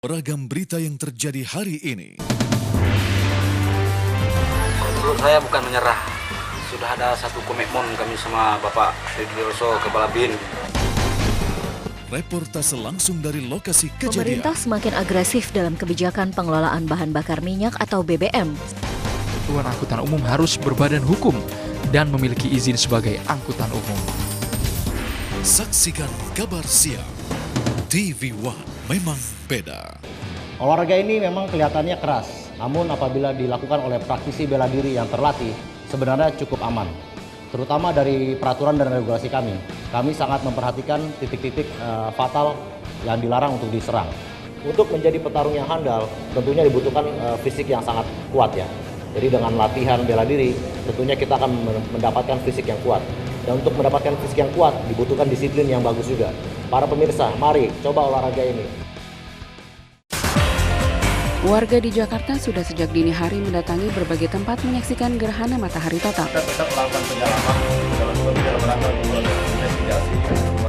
Beragam berita yang terjadi hari ini. Menurut saya bukan menyerah. Sudah ada satu komitmen kami sama Bapak Deddy Kepala BIN. Reportase langsung dari lokasi kejadian. Pemerintah semakin agresif dalam kebijakan pengelolaan bahan bakar minyak atau BBM. Satuan angkutan umum harus berbadan hukum dan memiliki izin sebagai angkutan umum. Saksikan kabar siang. TV One memang beda. Olahraga ini memang kelihatannya keras, namun apabila dilakukan oleh praktisi bela diri yang terlatih, sebenarnya cukup aman. Terutama dari peraturan dan regulasi kami. Kami sangat memperhatikan titik-titik fatal yang dilarang untuk diserang. Untuk menjadi petarung yang handal, tentunya dibutuhkan fisik yang sangat kuat ya. Jadi dengan latihan bela diri, tentunya kita akan mendapatkan fisik yang kuat. Dan untuk mendapatkan fisik yang kuat, dibutuhkan disiplin yang bagus juga. Para pemirsa, mari coba olahraga ini. Warga di Jakarta sudah sejak dini hari mendatangi berbagai tempat menyaksikan gerhana matahari total.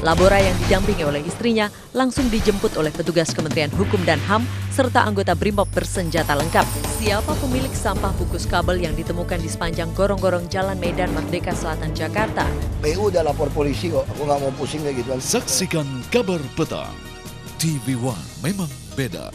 Labora yang didampingi oleh istrinya langsung dijemput oleh petugas Kementerian Hukum dan HAM serta anggota BRIMOB bersenjata lengkap. Siapa pemilik sampah bungkus kabel yang ditemukan di sepanjang gorong-gorong Jalan Medan Merdeka Selatan, Jakarta? PU udah lapor polisi kok, aku nggak mau pusing kayak gitu. Saksikan kabar petang. TV One memang beda.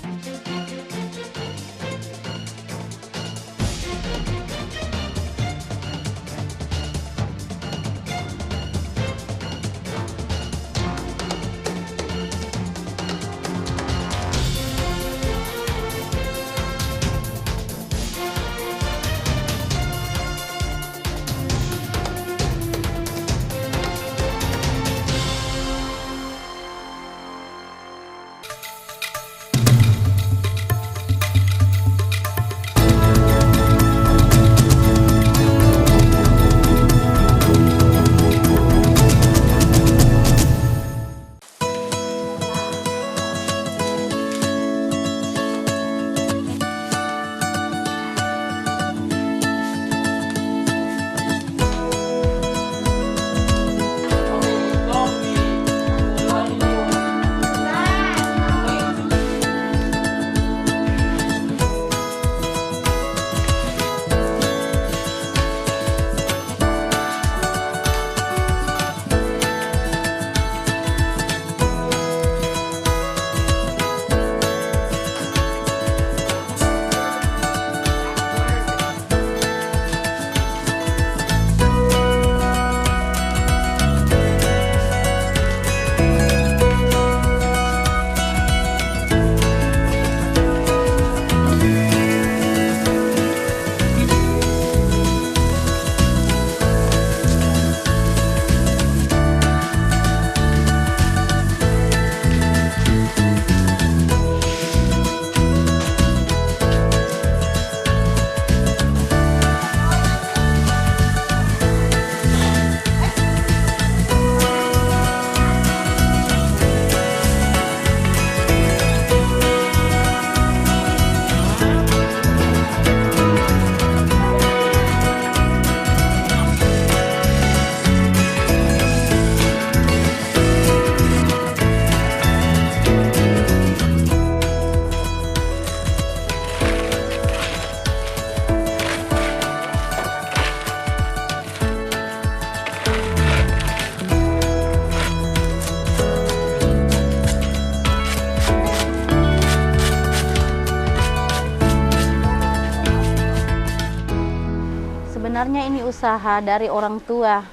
Sebenarnya ini usaha dari orang tua.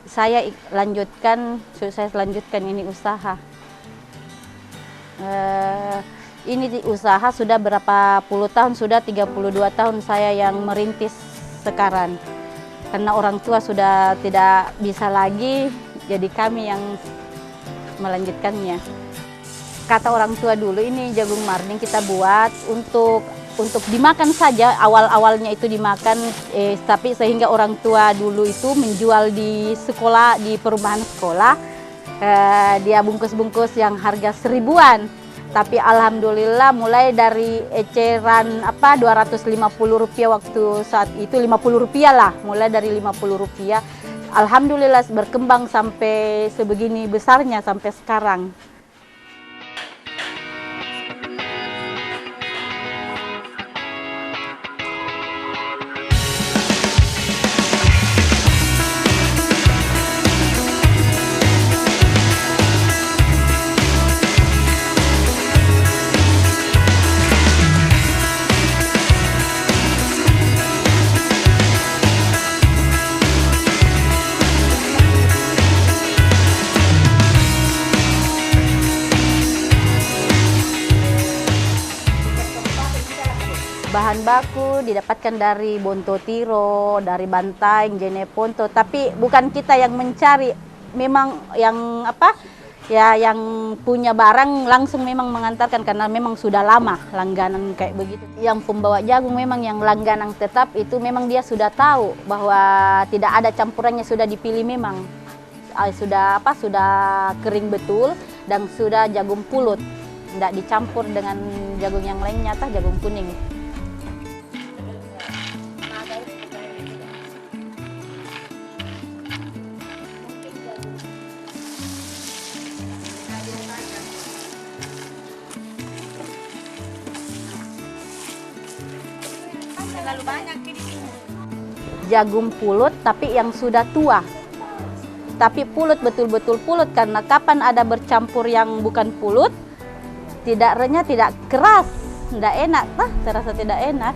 Saya lanjutkan ini usaha. Ini usaha sudah berapa puluh tahun, sudah 32 tahun saya yang merintis sekarang. Karena orang tua sudah tidak bisa lagi, jadi kami yang melanjutkannya. Kata orang tua dulu, ini jagung marding kita buat untuk dimakan saja, awal-awalnya itu dimakan, tapi sehingga orang tua dulu itu menjual di sekolah, di perumahan sekolah, dia bungkus-bungkus yang harga 1000-an. Tapi alhamdulillah mulai dari eceran Rp250 waktu saat itu, Rp50 lah, mulai dari Rp50. Alhamdulillah berkembang sampai sebegini besarnya sampai sekarang. Bahan baku didapatkan dari Bontotiro, dari Bantaeng, Jeneponto, tapi bukan kita yang mencari, memang yang yang punya barang langsung memang mengantarkan karena memang sudah lama langganan kayak begitu. Yang pembawa jagung memang yang langganan tetap itu memang dia sudah tahu bahwa tidak ada campurannya, sudah dipilih memang sudah kering betul dan sudah jagung pulut, tidak dicampur dengan jagung yang lainnya, jagung kuning. Jagung pulut tapi yang sudah tua, tapi pulut betul-betul pulut, karena kapan ada bercampur yang bukan pulut tidak renyah, tidak keras, tidak enak, terasa tidak enak.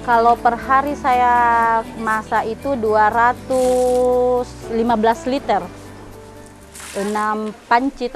Kalau per hari saya masak itu 215 liter, 6 panci .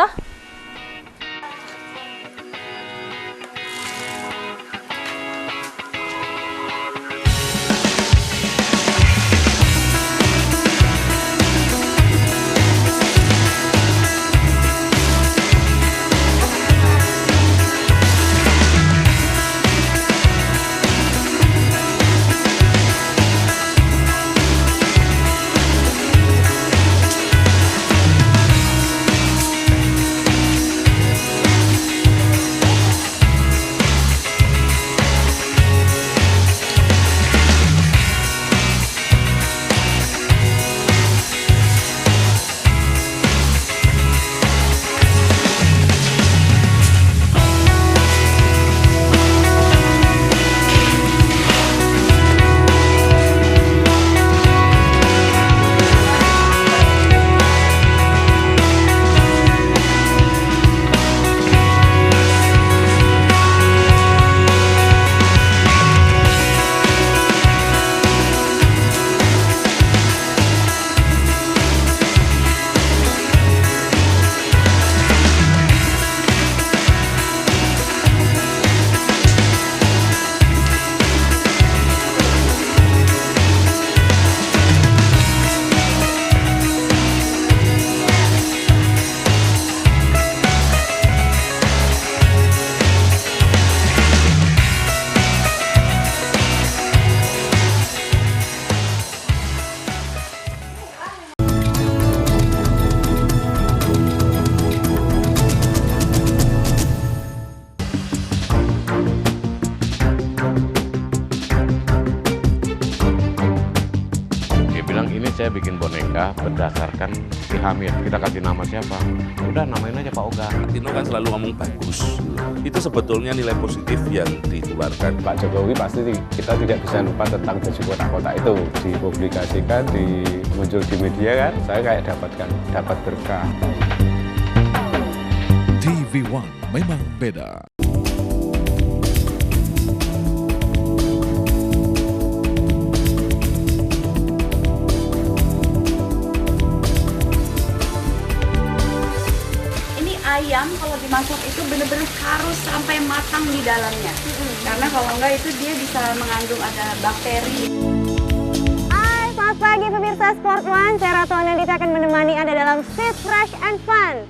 Saya bikin boneka berdasarkan si Hamid. Kita kasih nama siapa? Udah namain aja Pak Oga. Tino kan selalu ngomong bagus. Itu sebetulnya nilai positif yang ditularkan. Pak Jokowi pasti kita tidak bisa lupa tentang baju kotak-kotak itu. Dipublikasikan, muncul di media kan, saya kayak dapat berkah. TV One memang beda. Ayam kalau dimasak itu benar-benar harus sampai matang di dalamnya, karena kalau enggak itu dia bisa mengandung ada bakteri. Hai, selamat pagi pemirsa Sport One, saya Ratu Anandita akan menemani Anda dalam Fit, Fresh and Fun.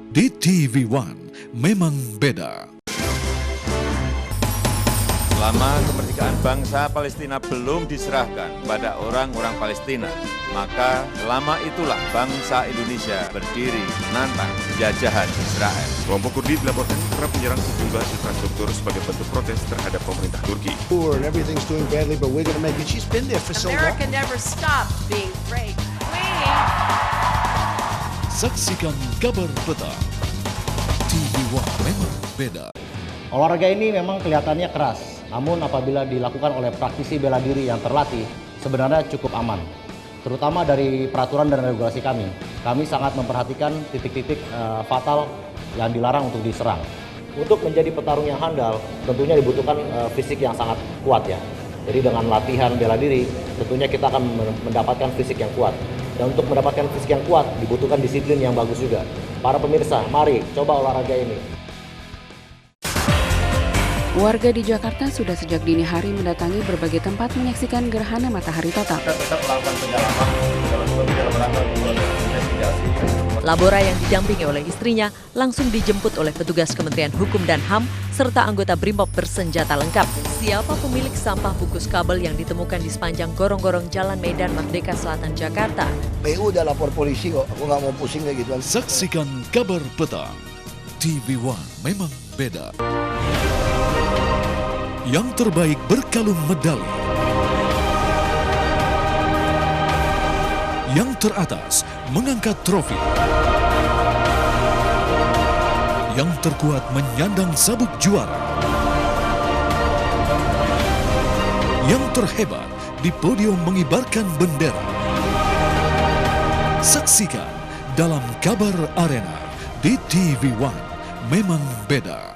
Di TV One memang beda. Selama kemerdekaan bangsa Palestina belum diserahkan pada orang-orang Palestina, maka selama itulah bangsa Indonesia berdiri menantang jajahan Israel. Kelompok Kurdi dilaporkan kerap menyerang sejumlah infrastruktur sebagai bentuk protes terhadap pemerintah Turki. Everything's doing badly, but we're going to make it. She's been there for so long. America never stopped being great. Saksikan kabar petang. TV One memang beda. Olahraga ini memang kelihatannya keras, namun apabila dilakukan oleh praktisi bela diri yang terlatih, sebenarnya cukup aman. Terutama dari peraturan dan regulasi kami sangat memperhatikan titik-titik fatal yang dilarang untuk diserang. Untuk menjadi petarung yang handal, tentunya dibutuhkan fisik yang sangat kuat ya. Jadi dengan latihan bela diri, tentunya kita akan mendapatkan fisik yang kuat. Dan untuk mendapatkan fisik yang kuat, dibutuhkan disiplin yang bagus juga. Para pemirsa, mari coba olahraga ini. Warga di Jakarta sudah sejak dini hari mendatangi berbagai tempat menyaksikan gerhana matahari total. Kita tetap melakukan penyelaman dalam rangka investigasi. Labora yang didampingi oleh istrinya langsung dijemput oleh petugas Kementerian Hukum dan HAM serta anggota Brimob bersenjata lengkap. Siapa pemilik sampah bungkus kabel yang ditemukan di sepanjang gorong-gorong Jalan Medan Merdeka Selatan, Jakarta? PU udah lapor polisi kok, aku nggak mau pusing kayak gituan. Saksikan Kabar Petang, TV One memang beda. Yang terbaik berkalung medali. Yang teratas mengangkat trofi. Yang terkuat menyandang sabuk juara. Yang terhebat di podium mengibarkan bendera. Saksikan dalam Kabar Arena di TV One memang beda.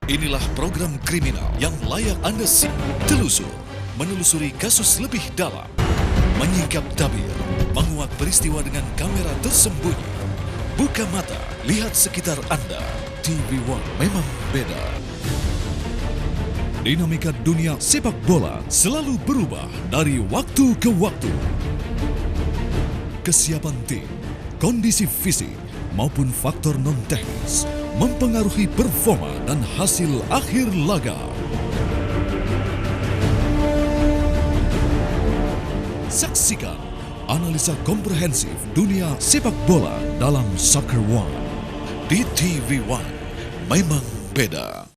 Inilah program kriminal yang layak Anda simak, telusur, menelusuri kasus lebih dalam, menyingkap tabir, menguak peristiwa dengan kamera tersembunyi. Buka mata, lihat sekitar Anda. TV One memang beda. Dinamika dunia sepak bola selalu berubah dari waktu ke waktu. Kesiapan tim, kondisi fisik, maupun faktor non-teknis mempengaruhi performa dan hasil akhir laga. Saksikan analisa komprehensif dunia sepak bola dalam Soccer One di TV One memang beda.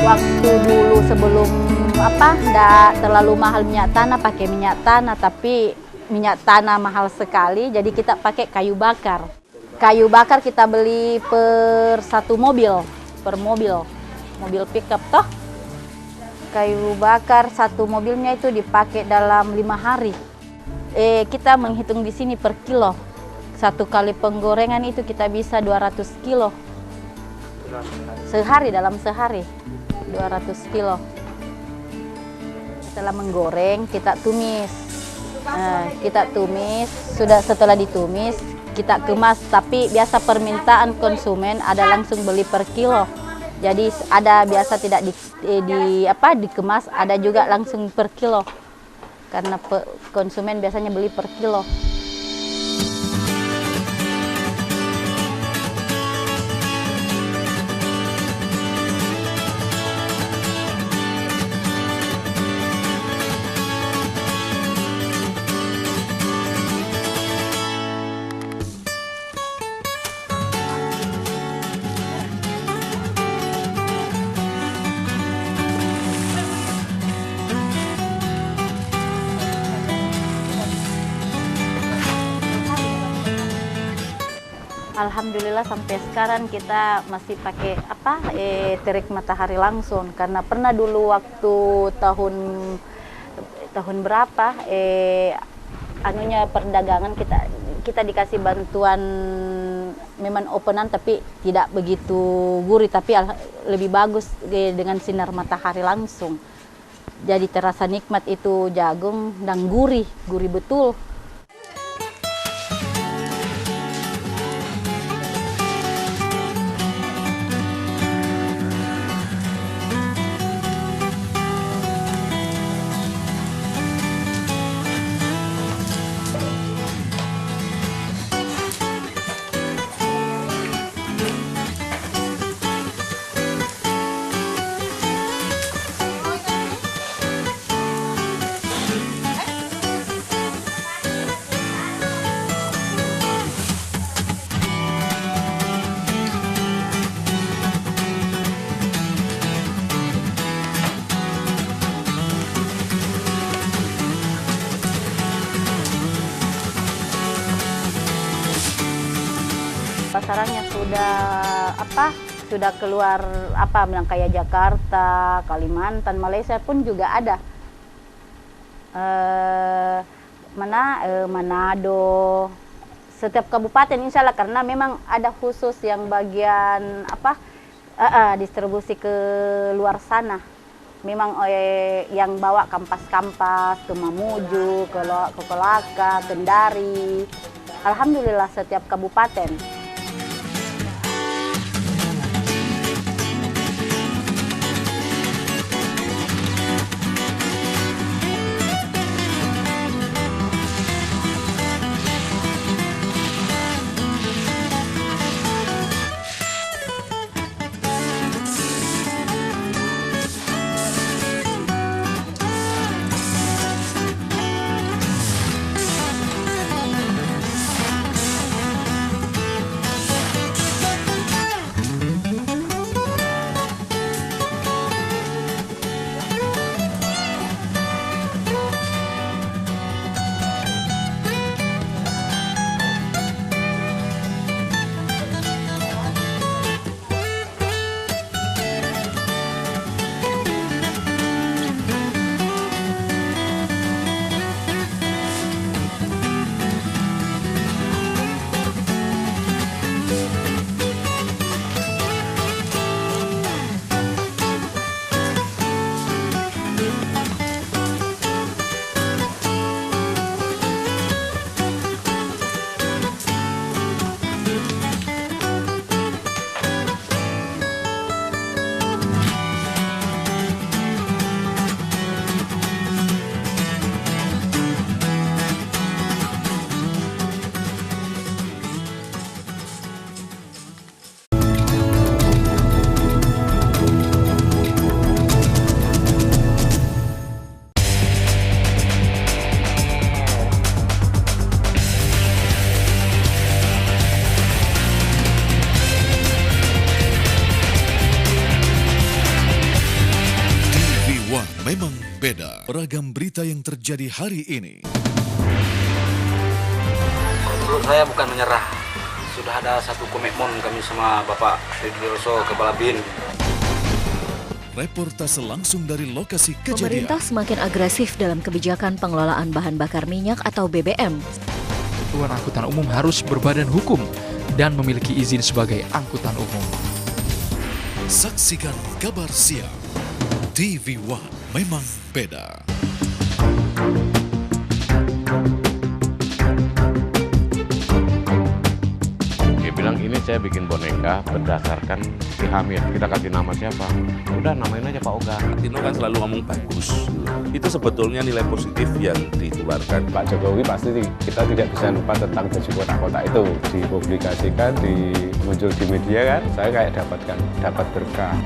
Waktu dulu sebelum nggak terlalu mahal minyak tanah, pakai minyak tanah, tapi minyak tanah mahal sekali, jadi kita pakai kayu bakar. Kayu bakar kita beli per mobil pickup toh. Kayu bakar satu mobilnya itu dipakai dalam 5 hari. Kita menghitung di sini per kilo. Satu kali penggorengan itu kita bisa 200 kilo. Dalam sehari 200 kilo. Setelah menggoreng kita tumis. Setelah ditumis kita kemas, tapi biasa permintaan konsumen ada langsung beli per kilo. Jadi ada biasa tidak dikemas, ada juga langsung per kilo. Karena konsumen biasanya beli per kilo. Alhamdulillah sampai sekarang kita masih pakai terik matahari langsung, karena pernah dulu waktu tahun berapa perdagangan kita dikasih bantuan memang openan tapi tidak begitu gurih, tapi lebih bagus dengan sinar matahari langsung. Jadi terasa nikmat itu jagung dan gurih betul. Pasarannya sudah keluar bilang kayak Jakarta, Kalimantan, Malaysia pun juga ada. Manado, setiap kabupaten insya Allah, karena memang ada khusus yang bagian distribusi ke luar sana. Memang yang bawa kampas-kampas ke Mamuju, ke Kolaka, Kendari. Alhamdulillah setiap kabupaten. Memang beda beragam berita yang terjadi hari ini. Menurut saya bukan menyerah. Sudah ada satu komitmen kami sama Bapak Ridilso Kepala BIN. Reportase langsung dari lokasi kejadian. Pemerintah semakin agresif dalam kebijakan pengelolaan bahan bakar minyak atau BBM. Satuan angkutan umum harus berbadan hukum dan memiliki izin sebagai angkutan umum. Saksikan kabar siang. TV One memang beda. Dia bilang ini saya bikin boneka berdasarkan si Hamid. Kita kasih nama siapa? Udah namain aja Pak Oga. Tino kan selalu ngomong bagus. Itu sebetulnya nilai positif yang dikeluarkan. Pak Jokowi pasti kita tidak bisa lupa tentang baju kotak-kotak itu. Dipublikasikan, muncul di media kan, saya kayak dapat berkah.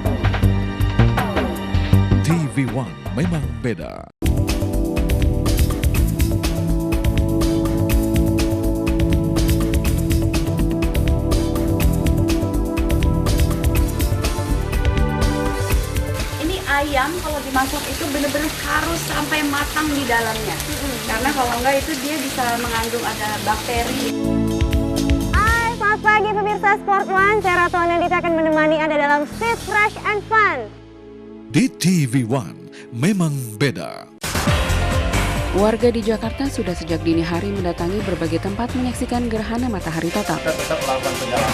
TV One memang beda. Ini ayam kalau dimasak itu benar-benar harus sampai matang di dalamnya. Karena kalau enggak itu dia bisa mengandung ada bakteri. Hai, selamat pagi pemirsa Sport One. Saya Ratu Anandita akan menemani Anda dalam Street Fresh and Fun. Di TV One memang beda. Warga di Jakarta sudah sejak dini hari mendatangi berbagai tempat menyaksikan gerhana matahari total. Kita tetap melakukan penjalanan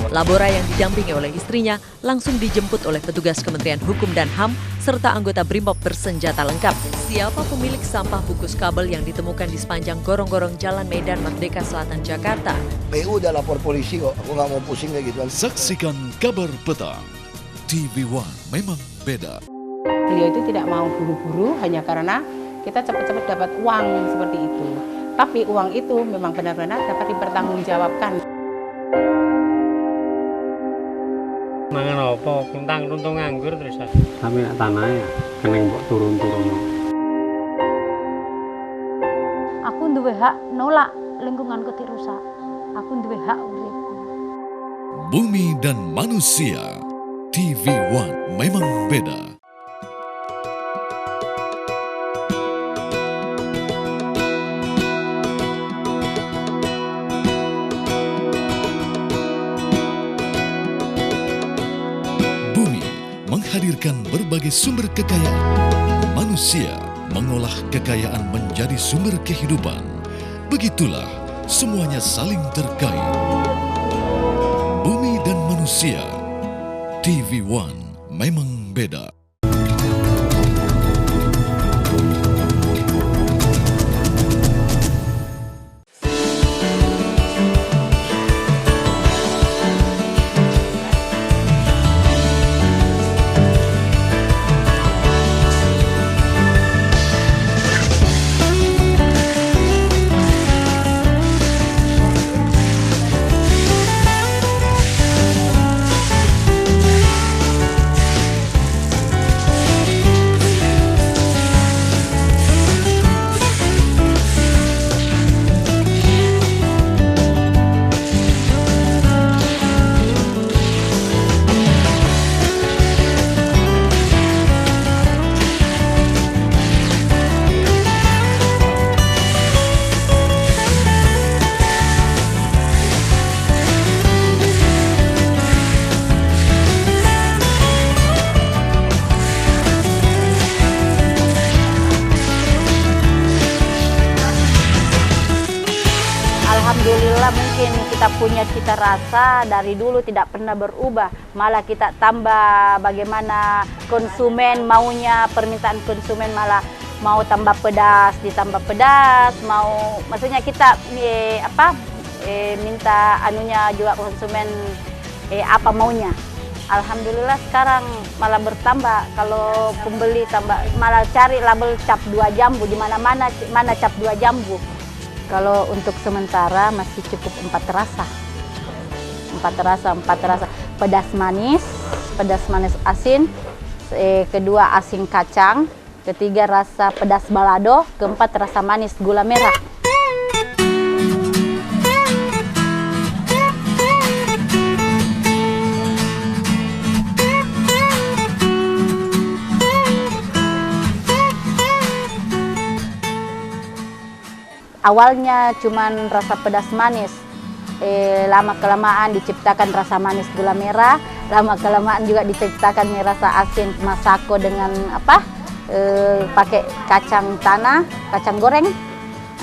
Labora yang didampingi oleh istrinya langsung dijemput oleh petugas Kementerian Hukum dan HAM serta anggota Brimob bersenjata lengkap. Siapa pemilik sampah bungkus kabel yang ditemukan di sepanjang gorong-gorong Jalan Medan Merdeka Selatan, Jakarta? PU udah lapor polisi kok, aku nggak mau pusing kayak gituan. Saksikan Kabar Petang. TV One memang beda. Beliau itu tidak mau buru-buru hanya karena kita cepat-cepat dapat uang seperti itu. Tapi uang itu memang benar-benar dapat dipertanggungjawabkan. Mangan apa? Kuntang runtung nganggur terus. Tapi tanahnya keneng kok turun-turun. Aku duwe hak nolak lingkunganku dirusak. Aku duwe hak urip. Bumi dan Manusia. TV One memang beda. Bumi menghadirkan berbagai sumber kekayaan. Manusia mengolah kekayaan menjadi sumber kehidupan. Begitulah semuanya saling terkait. Bumi dan Manusia. TV One memang beda. Alhamdulillah mungkin kita punya cita rasa dari dulu tidak pernah berubah. Malah kita tambah bagaimana konsumen maunya, permintaan konsumen malah mau tambah pedas, ditambah pedas, mau maksudnya kita minta anunya juga konsumen apa maunya. Alhamdulillah sekarang malah bertambah, kalau pembeli tambah malah cari label cap 2 jambu di mana-mana, mana cap 2 jambu. Kalau untuk sementara masih cukup 4 rasa. 4 rasa. Pedas manis asin, kedua asin kacang, ketiga rasa pedas balado, keempat rasa manis gula merah. Awalnya cuman rasa pedas manis, lama-kelamaan diciptakan rasa manis gula merah, lama-kelamaan juga diciptakan rasa asin masako dengan pakai kacang tanah, kacang goreng.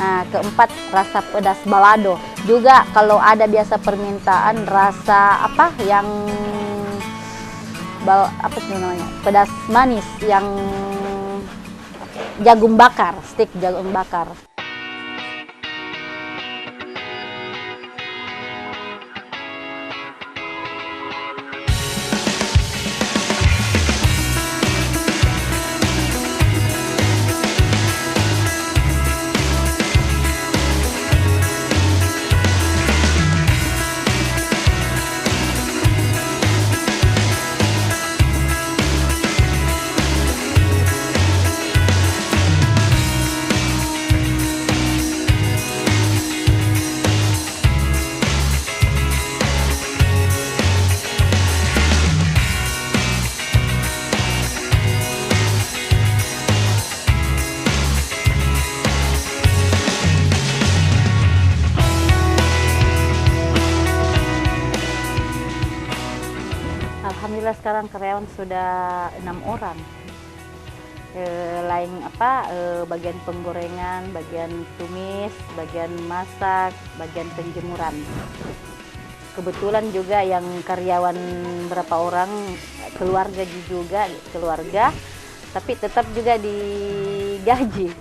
Nah, keempat rasa pedas balado. Juga kalau ada biasa permintaan rasa yang pedas manis yang jagung bakar, stik jagung bakar. Alhamdulillah sekarang karyawan sudah 6 orang. Lain bagian penggorengan, bagian tumis, bagian masak, bagian penjemuran. kebetulan juga yang karyawan berapa orang, keluarga, tapi tetap juga digaji.